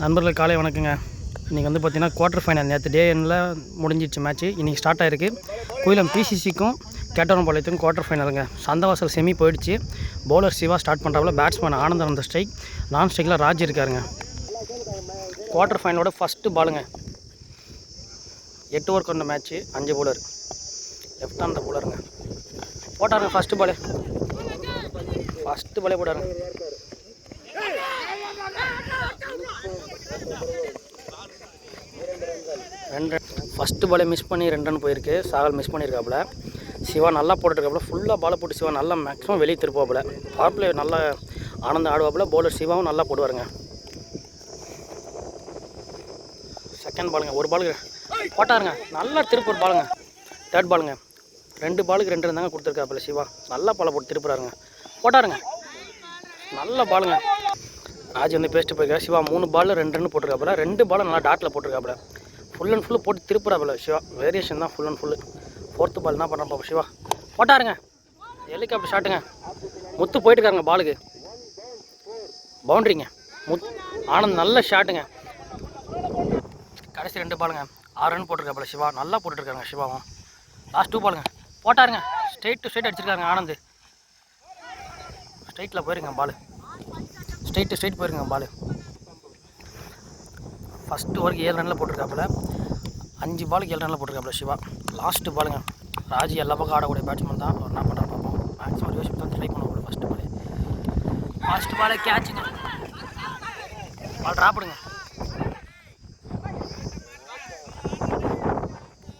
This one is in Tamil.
நண்பர்கள் காலை வணக்கங்க. இன்றைக்கி வந்து பார்த்திங்கன்னா குவார்ட்டர் ஃபைனல் நேற்று டே எண்ணில் முடிஞ்சிடுச்சு மேட்ச்சு. இன்றைக்கி ஸ்டார்ட் ஆகிருக்கு. கோயிலம் பிசிசிக்கும் கேட்டவரம்பாளையத்துக்கும் குவார்ட்டர் ஃபைனலுங்க. சந்தவாசல் செமி போயிடுச்சு. பவுலர் சிவா ஸ்டார்ட் பண்ணுறாப்புல, பேட்ஸ்மேன் ஆனந்தன் அந்த ஸ்ட்ரைக், நான் ஸ்ட்ரைக்கில் ராஜ் இருக்காருங்க. குவார்ட்டர் ஃபைனலோட ஃபஸ்ட்டு பாலுங்க. 8 ஓவர் கொண்ட மேட்ச்சு. 5 பவுலர், லெஃப்ட் ஹேண்ட் பவுலருங்க. போட்டாருங்க ஃபஸ்ட்டு பாலே போட்டாருங்க. ஃபஸ்ட்டு பாலே மிஸ் பண்ணி 2 ரன் போயிருக்கு. சாகல் மிஸ் பண்ணியிருக்காப்புல. சிவா நல்லா போட்டுருக்காப்புல. ஃபுல்லாக பாலை போட்டு சிவா நல்லா மேக்ஸிமம் வெளியே திருப்பாப்புல. பவர் பிளே நல்லா ஆனந்தம் ஆடுவாப்புல. பவுலர் சிவாவும் நல்லா போடுவாருங்க. செகண்ட் பாலுங்க. ஒரு பாலுக்கு போட்டாருங்க. நல்லா திருப்பூர் பாலுங்க. தேர்ட் பாலுங்க. 2 பாலுக்கு 2 ரன் தாங்க கொடுத்துருக்காப்புல சிவா. நல்லா பாலை போட்டு திருப்புறாருங்க. போட்டாருங்க. நல்ல பாலுங்க. ராஜ் வந்து பேஸ்ட்டு போயிருக்காரு. சிவா 3 பாலில் 2 ரன் போட்டிருக்காப்புல. 2 பாலும் நல்லா டாட்டில் போட்டிருக்காப்புல. ஃபுல் அண்ட் ஃபுல்லு போட்டு திருப்புறாப்புல சிவா. வேரியேஷன் தான் ஃபுல் அண்ட் ஃபுல்லு. 4th பால் என்ன பண்ணுறப்பா சிவா. போட்டாருங்க. ஹெலிகாப்டர் ஷாட்டுங்க. முத்து போயிட்டுருக்காருங்க பாலுக்கு. பவுண்ட்ரிங்க. ஆனந்த் நல்ல ஷாட்டுங்க. கடைசி 2 பாலுங்க. 6 ரன் போட்டிருக்காப்புல சிவா. நல்லா போட்டுருக்காங்க சிவாவும். லாஸ்ட் 2 பாலுங்க. போட்டாருங்க. ஸ்ட்ரைட் டு ஸ்ட்ரைட் அடிச்சிருக்காங்க ஆனந்த். ஸ்ட்ரைட்டில் போயிருங்க பால். ஸ்ட்ரைட் டு ஸ்ட்ரைட் போயிருங்க பால். ஃபஸ்ட்டு ஓவருக்கு 7 ரனில் போட்டிருக்காப்புல. 5 பாலுக்கு 7 ரனில் போட்டிருக்காப்புல சிவா. லாஸ்ட்டு பாலுங்க. ராஜ் எல்லா பக்கம் ஆடக்கூடிய பேட்ஸ்மேன் தான். அவர் என்ன பண்ணுறாரு பார்ப்போம். மேக்ஸிமம் ரிவர்ஸ் தான் ட்ரை பண்ணுவோம். ஃபஸ்ட்டு பாலே கேட்சுங்க. பால் ட்ராப்பிடுங்க.